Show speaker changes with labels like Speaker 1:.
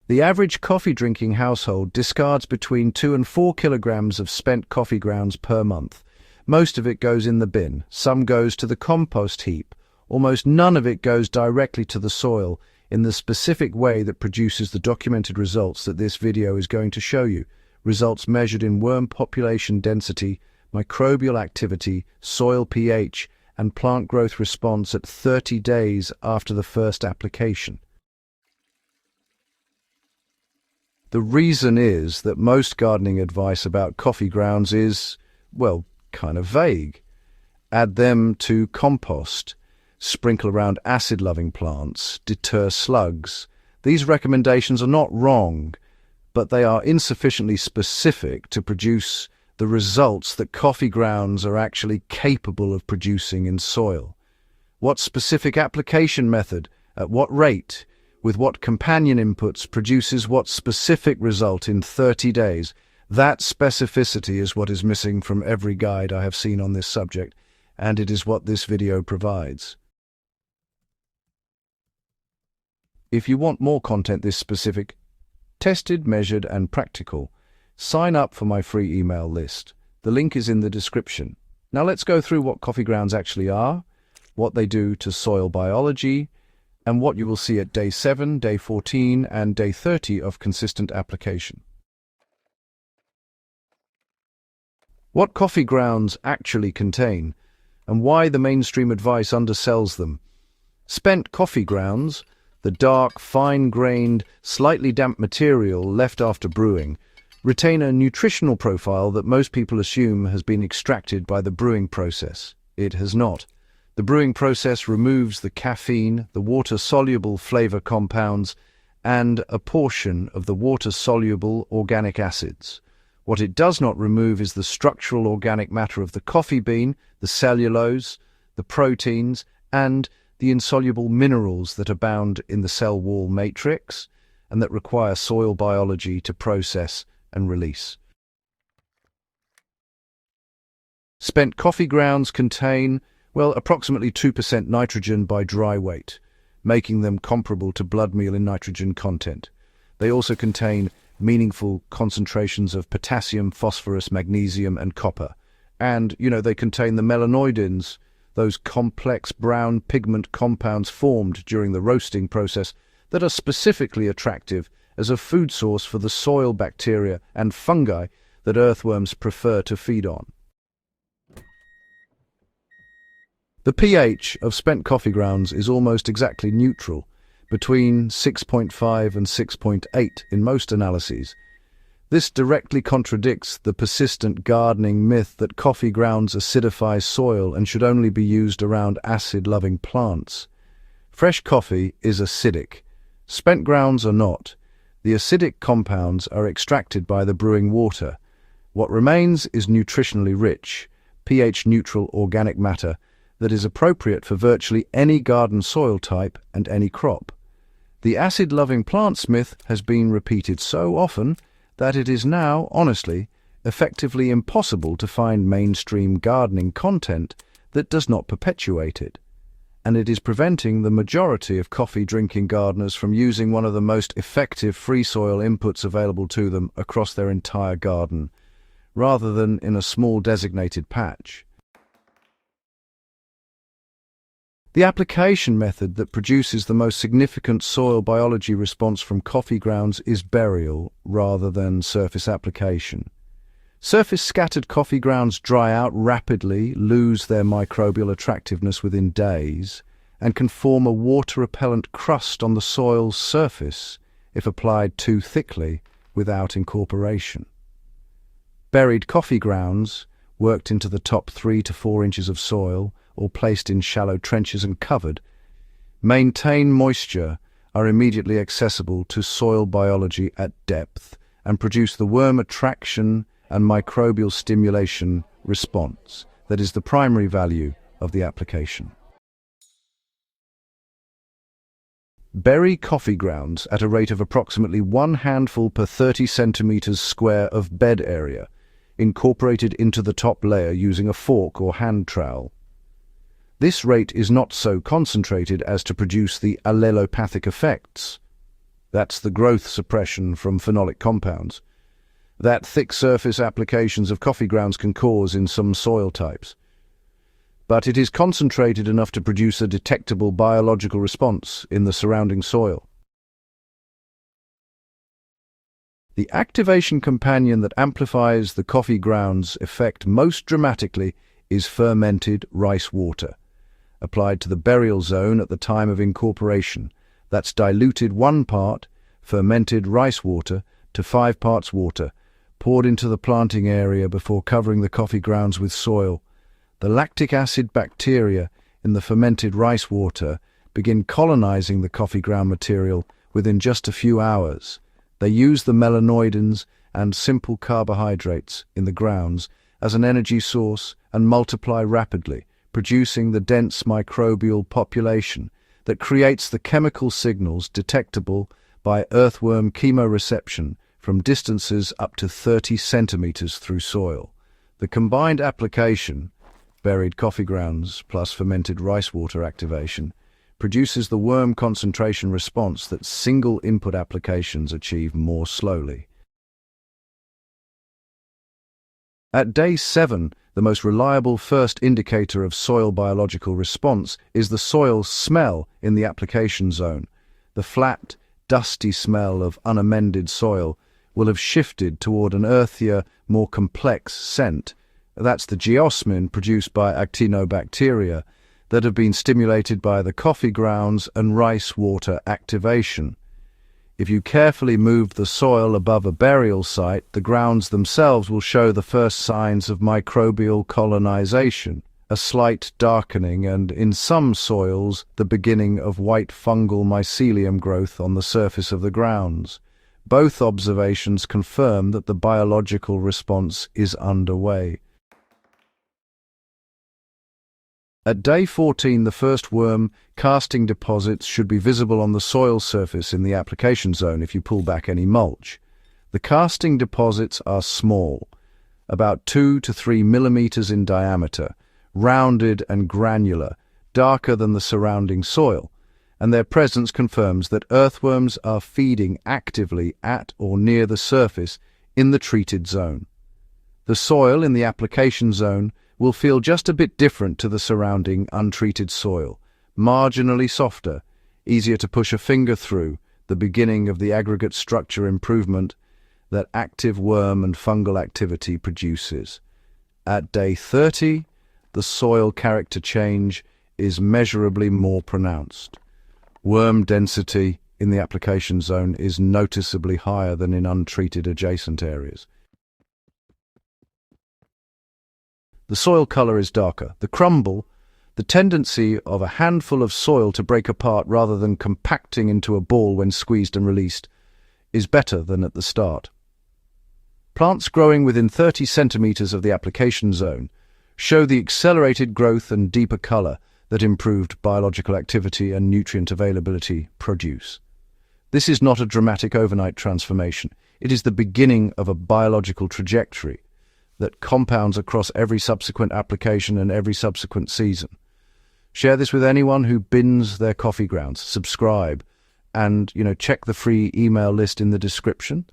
Speaker 1: The average coffee-drinking household discards between 2 and 4 kilograms of spent coffee grounds per month. Most of it goes in the bin, some goes to the compost heap, almost none of it goes directly to the soil in the specific way that produces the documented results that this video is going to show you. Results measured in worm population density, microbial activity, soil pH, and plant growth response at 30 days after the first application. The reason is that most gardening advice about coffee grounds is, well, kind of vague. Add them to compost, sprinkle around acid-loving plants, deter slugs. These recommendations are not wrong, but they are insufficiently specific to produce the results that coffee grounds are actually capable of producing in soil. What specific application method, at what rate, with what companion inputs produces what specific result in 30 days? That specificity is what is missing from every guide I have seen on this subject, and it is what this video provides. If you want more content this specific, tested, measured, and practical, sign up for my free email list. The link is in the description. Now let's go through what coffee grounds actually are, what they do to soil biology, and what you will see at day 7, day 14, and day 30 of consistent application. What coffee grounds actually contain, and why the mainstream advice undersells them. Spent coffee grounds, the dark, fine-grained, slightly damp material left after brewing, retain a nutritional profile that most people assume has been extracted by the brewing process. It has not. The brewing process removes the caffeine, the water-soluble flavor compounds, and a portion of the water-soluble organic acids. What it does not remove is the structural organic matter of the coffee bean, the cellulose, the proteins, and the insoluble minerals that abound in the cell wall matrix and that require soil biology to process and release. Spent coffee grounds contain, well, approximately 2% nitrogen by dry weight, making them comparable to blood meal in nitrogen content. They also contain meaningful concentrations of potassium, phosphorus, magnesium, and copper. And, they contain the melanoidins, those complex brown pigment compounds formed during the roasting process that are specifically attractive as a food source for the soil bacteria and fungi that earthworms prefer to feed on. The pH of spent coffee grounds is almost exactly neutral, between 6.5 and 6.8 in most analyses. This directly contradicts the persistent gardening myth that coffee grounds acidify soil and should only be used around acid-loving plants. Fresh coffee is acidic. Spent grounds are not. The acidic compounds are extracted by the brewing water. What remains is nutritionally rich, pH-neutral organic matter that is appropriate for virtually any garden soil type and any crop. The acid-loving plants myth has been repeated so often that it is now, honestly, effectively impossible to find mainstream gardening content that does not perpetuate it. And it is preventing the majority of coffee-drinking gardeners from using one of the most effective free soil inputs available to them across their entire garden, rather than in a small designated patch. The application method that produces the most significant soil biology response from coffee grounds is burial rather than surface application. Surface scattered coffee grounds dry out rapidly, lose their microbial attractiveness within days, and can form a water-repellent crust on the soil's surface if applied too thickly without incorporation. Buried coffee grounds, worked into the top 3 to 4 inches of soil, or placed in shallow trenches and covered, maintain moisture, are immediately accessible to soil biology at depth, and produce the worm attraction and microbial stimulation response that is the primary value of the application. Bury coffee grounds at a rate of approximately 1 handful per 30 centimeters square of bed area, incorporated into the top layer using a fork or hand trowel. This rate is not so concentrated as to produce the allelopathic effects. That's the growth suppression from phenolic compounds that thick surface applications of coffee grounds can cause in some soil types. But it is concentrated enough to produce a detectable biological response in the surrounding soil. The activation companion that amplifies the coffee grounds' effect most dramatically is fermented rice water, applied to the burial zone at the time of incorporation. That's diluted 1 part fermented rice water to 5 parts water, poured into the planting area before covering the coffee grounds with soil. The lactic acid bacteria in the fermented rice water begin colonizing the coffee ground material within just a few hours. They use the melanoidins and simple carbohydrates in the grounds as an energy source and multiply rapidly, producing the dense microbial population that creates the chemical signals detectable by earthworm chemoreception from distances up to 30 centimeters through soil. The combined application, buried coffee grounds plus fermented rice water activation, produces the worm concentration response that single input applications achieve more slowly. At day 7, the most reliable first indicator of soil biological response is the soil smell in the application zone. The flat, dusty smell of unamended soil will have shifted toward an earthier, more complex scent. That's the geosmin produced by actinobacteria that have been stimulated by the coffee grounds and rice water activation. If you carefully move the soil above a burial site, the grounds themselves will show the first signs of microbial colonization, a slight darkening and, in some soils, the beginning of white fungal mycelium growth on the surface of the grounds. Both observations confirm that the biological response is underway. At day 14, the first worm casting deposits should be visible on the soil surface in the application zone if you pull back any mulch. The casting deposits are small, about 2 to 3 millimeters in diameter, rounded and granular, darker than the surrounding soil, and their presence confirms that earthworms are feeding actively at or near the surface in the treated zone. The soil in the application zone will feel just a bit different to the surrounding untreated soil, marginally softer, easier to push a finger through, the beginning of the aggregate structure improvement that active worm and fungal activity produces. At day 30, the soil character change is measurably more pronounced. Worm density in the application zone is noticeably higher than in untreated adjacent areas. The soil color is darker. The crumble, the tendency of a handful of soil to break apart rather than compacting into a ball when squeezed and released, is better than at the start. Plants growing within 30 centimeters of the application zone show the accelerated growth and deeper color that improved biological activity and nutrient availability produce. This is not a dramatic overnight transformation. It is the beginning of a biological trajectory that compounds across every subsequent application and every subsequent season. Share this with anyone who bins their coffee grounds. Subscribe and, check the free email list in the description.